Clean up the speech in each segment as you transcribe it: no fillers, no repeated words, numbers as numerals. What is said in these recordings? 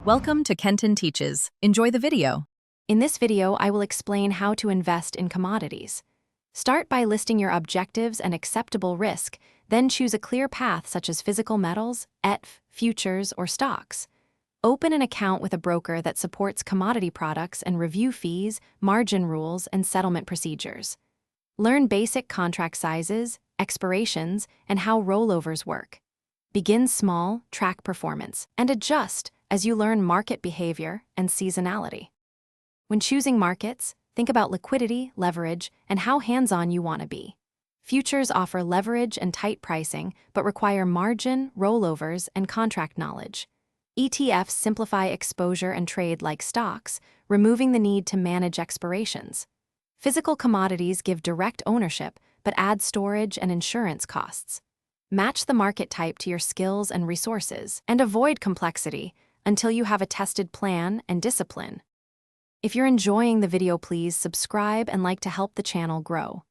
Welcome to Kenton Teaches. Enjoy the video. In this video, I will explain how to invest in commodities. Start by listing your objectives and acceptable risk, then choose a clear path such as physical metals, ETF, futures, or stocks. Open an account with a broker that supports commodity products and review fees, margin rules, and settlement procedures. Learn basic contract sizes, expirations, and how rollovers work. Begin small, track performance, and adjust as you learn market behavior and seasonality. When choosing markets, think about liquidity, leverage, and how hands-on you want to be. Futures offer leverage and tight pricing, but require margin, rollovers, and contract knowledge. ETFs simplify exposure and trade like stocks, removing the need to manage expirations. Physical commodities give direct ownership, but add storage and insurance costs. Match the market type to your skills and resources, and avoid complexity until you have a tested plan and discipline. If you're enjoying the video, please subscribe and like to help the channel grow.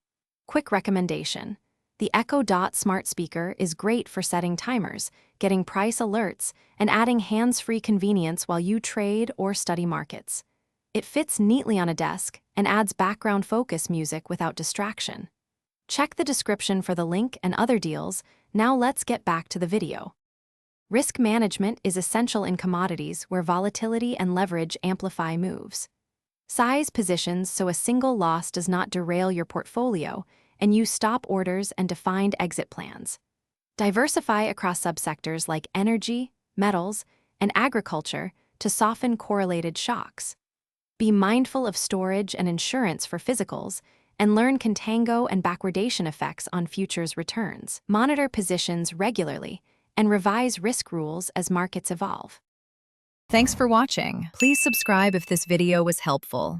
Quick recommendation: the Echo Dot smart speaker is great for setting timers, getting price alerts, and adding hands-free convenience while you trade or study markets. It fits neatly on a desk and adds background focus music without distraction. Check the description for the link and other deals. Now let's get back to the video. Risk management is essential in commodities where volatility and leverage amplify moves. Size positions so a single loss does not derail your portfolio, and use stop orders and defined exit plans. Diversify across subsectors like energy, metals, and agriculture to soften correlated shocks. Be mindful of storage and insurance for physicals, and learn contango and backwardation effects on futures returns. Monitor positions regularly and revise risk rules as markets evolve. Thanks for watching. Please subscribe if this video was helpful.